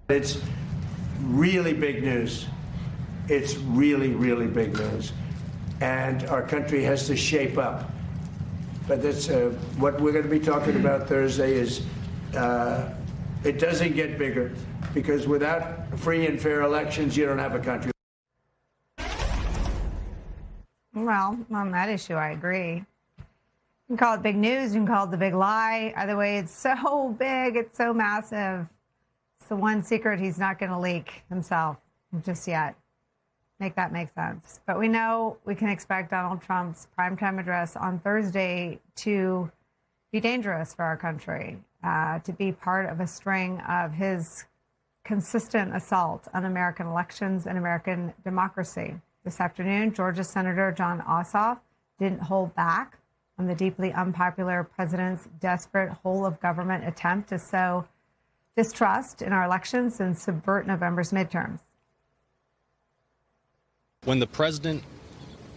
It's really big news. It's really, really big news. And our country has to shape up. But that's what we're going to be talking about Thursday is it doesn't get bigger, because without free and fair elections, you don't have a country. Well, on that issue, I agree. You can call it big news, you can call it the big lie. Either way, it's so big, it's so massive. It's the one secret he's not going to leak himself just yet. Make that make sense. But we know we can expect Donald Trump's primetime address on Thursday to be dangerous for our country, to be part of a string of his consistent assault on American elections and American democracy. This afternoon, Georgia Senator Jon Ossoff didn't hold back on the deeply unpopular president's desperate whole-of-government attempt to sow distrust in our elections and subvert November's midterms. When the president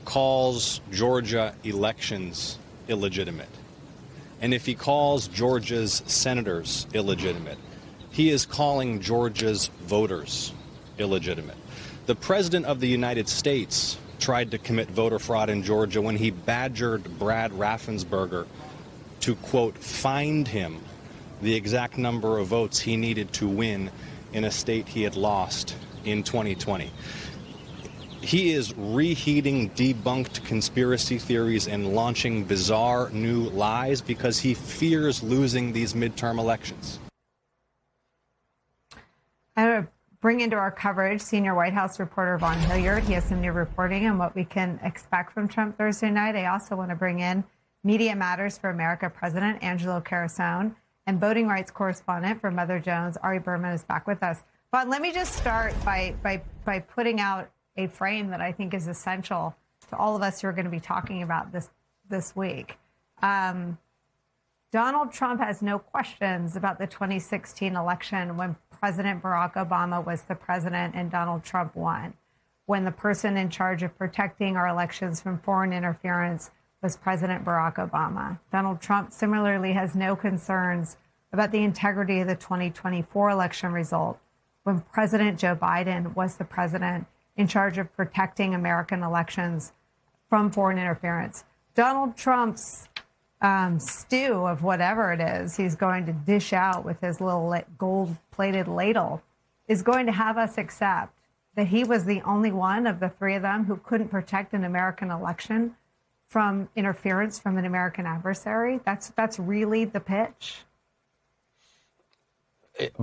calls Georgia elections illegitimate, and if he calls Georgia's senators illegitimate, he is calling Georgia's voters illegitimate. The president of the United States tried to commit voter fraud in Georgia when he badgered Brad Raffensperger to, quote, find him the exact number of votes he needed to win in a state he had lost in 2020. He is reheating debunked conspiracy theories and launching bizarre new lies because he fears losing these midterm elections. I'm going to bring into our coverage senior White House reporter Vaughn Hilliard. He has some new reporting on what we can expect from Trump Thursday night. I also want to bring in Media Matters for America President Angelo Carusone and voting rights correspondent for Mother Jones, Ari Berman, is back with us. Vaughn, let me just start by putting out a frame that I think is essential to all of us who are going to be talking about this week. Donald Trump has no questions about the 2016 election when President Barack Obama was the president and Donald Trump won, when the person in charge of protecting our elections from foreign interference was President Barack Obama. Donald Trump similarly has no concerns about the integrity of the 2024 election result when President Joe Biden was the president in charge of protecting American elections from foreign interference. Donald Trump's stew of whatever it is he's going to dish out with his little gold-plated ladle is going to have us accept that he was the only one of the three of them who couldn't protect an American election from interference from an American adversary. That's really the pitch.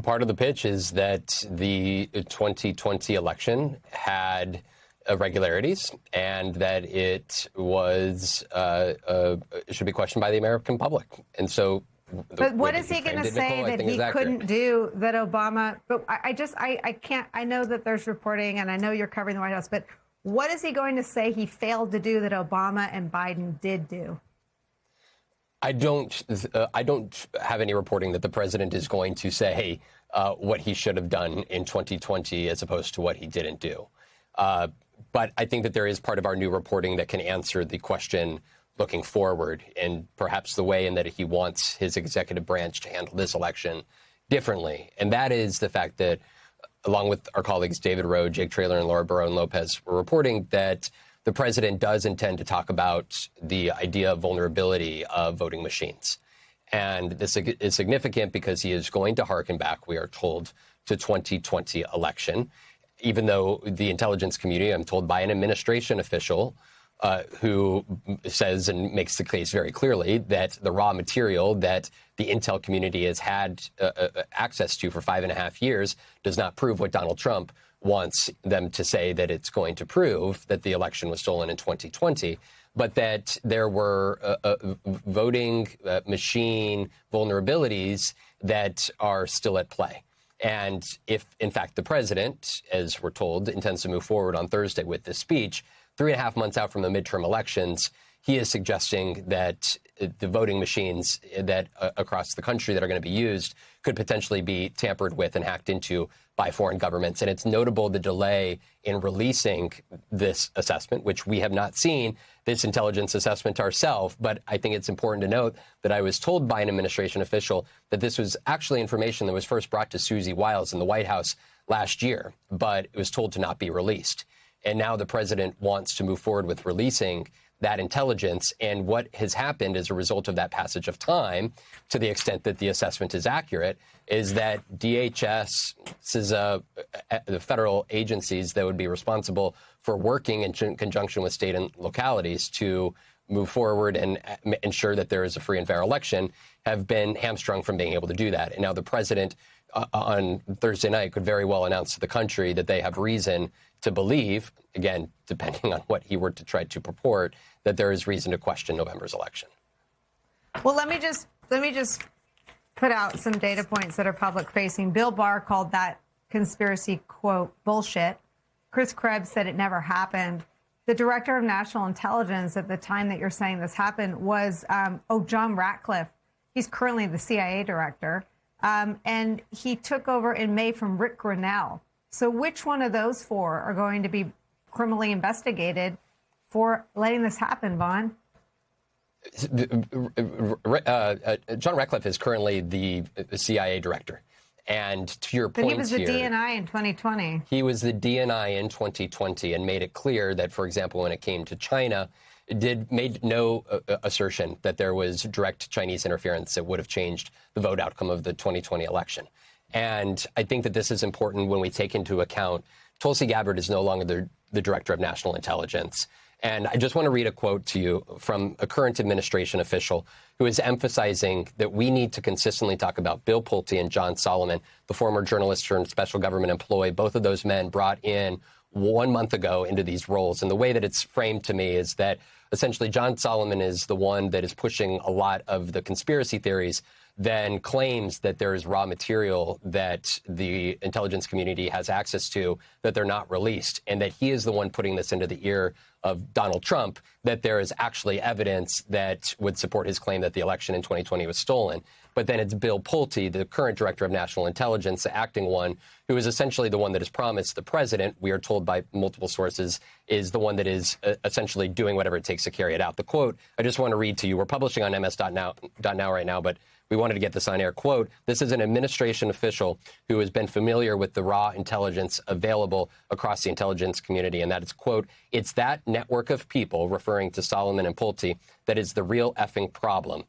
Part of the pitch is that the 2020 election had irregularities and that it was should be questioned by the American public. And so, but what is he going to say that he couldn't do that Obama? But I can't. I know that there's reporting, and I know you're covering the White House. But what is he going to say he failed to do that Obama and Biden did do? I don't have any reporting that the president is going to say what he should have done in 2020 as opposed to what he didn't do. But I think that there is part of our new reporting that can answer the question looking forward and perhaps the way in that he wants his executive branch to handle this election differently. And that is the fact that, along with our colleagues David Rowe, Jake Traylor, and Laura Barone Lopez, were reporting that the president does intend to talk about the idea of vulnerability of voting machines. And this is significant because he is going to harken back, we are told, to 2020 election, even though the intelligence community, I'm told by an administration official who says and makes the case very clearly that the raw material that the intel community has had access to for 5.5 years does not prove what Donald Trump wants them to say that it's going to prove, that the election was stolen in 2020, but that there were voting machine vulnerabilities that are still at play. And if, in fact, the president, as we're told, intends to move forward on Thursday with this speech, 3.5 months out from the midterm elections, he is suggesting that the voting machines that across the country that are going to be used could potentially be tampered with and hacked into by foreign governments. And it's notable the delay in releasing this assessment, which we have not seen this intelligence assessment ourselves. But I think it's important to note that I was told by an administration official that this was actually information that was first brought to Susie Wiles in the White House last year, but it was told to not be released. And now the president wants to move forward with releasing that intelligence. And what has happened as a result of that passage of time, to the extent that the assessment is accurate, is that DHS, the federal agencies that would be responsible for working in conjunction with state and localities to move forward and ensure that there is a free and fair election, have been hamstrung from being able to do that. And now the president on Thursday night could very well announce to the country that they have reason to believe, again, depending on what he were to try to purport, that there is reason to question November's election. Well, let me just put out some data points that are public facing. Bill Barr called that conspiracy, quote, bullshit. Chris Krebs said it never happened. The director of national intelligence at the time that you're saying this happened was, John Ratcliffe. He's currently the CIA director. And he took over in May from Rick Grinnell. So which one of those four are going to be criminally investigated for letting this happen, Vaughn? John Ratcliffe is currently the CIA director. And to your point, but he was the DNI in 2020. He was the DNI in 2020 and made it clear that, for example, when it came to China, made no assertion that there was direct Chinese interference that would have changed the vote outcome of the 2020 election. And I think that this is important when we take into account Tulsi Gabbard is no longer the director of national intelligence. And I just want to read a quote to you from a current administration official who is emphasizing that we need to consistently talk about Bill Pulte and John Solomon, the former journalist turned special government employee. Both of those men brought in 1 month ago into these roles. And the way that it's framed to me is that essentially John Solomon is the one that is pushing a lot of the conspiracy theories, then claims that there is raw material that the intelligence community has access to that they're not released, and that he is the one putting this into the ear of Donald Trump, that there is actually evidence that would support his claim that the election in 2020 was stolen. But then it's Bill Pulte, the current director of national intelligence, the acting one, who is essentially the one that has promised the president, we are told by multiple sources, is the one that is essentially doing whatever it takes to carry it out. The quote, I just want to read to you. We're publishing on ms.now right now, but we wanted to get this on air. Quote, this is an administration official who has been familiar with the raw intelligence available across the intelligence community. And that is, quote, it's that network of people, referring to Solomon and Pulte, that is the real effing problem.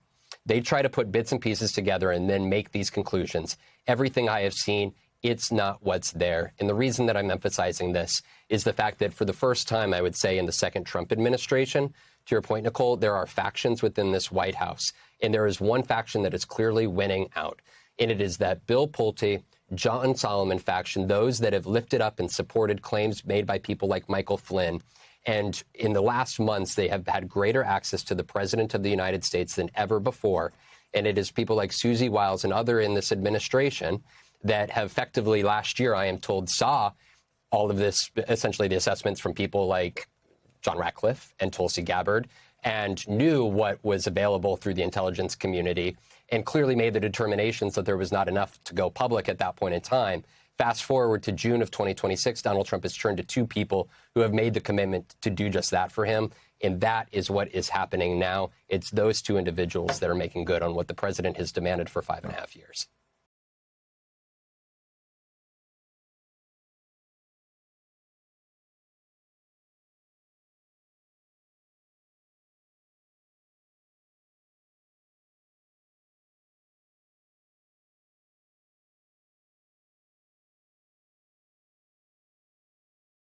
They try to put bits and pieces together and then make these conclusions. Everything I have seen, it's not what's there. And the reason that I'm emphasizing this is the fact that for the first time, I would say in the second Trump administration, to your point, Nicole, there are factions within this White House. And there is one faction that is clearly winning out. And it is that Bill Pulte, John Solomon faction, those that have lifted up and supported claims made by people like Michael Flynn. And in the last months, they have had greater access to the president of the United States than ever before. And it is people like Susie Wiles and other in this administration that have effectively last year, I am told, saw all of this, essentially the assessments from people like John Ratcliffe and Tulsi Gabbard, and knew what was available through the intelligence community and clearly made the determinations that there was not enough to go public at that point in time. Fast forward to June of 2026, Donald Trump has turned to two people who have made the commitment to do just that for him. And that is what is happening now. It's those two individuals that are making good on what the president has demanded for 5.5 years.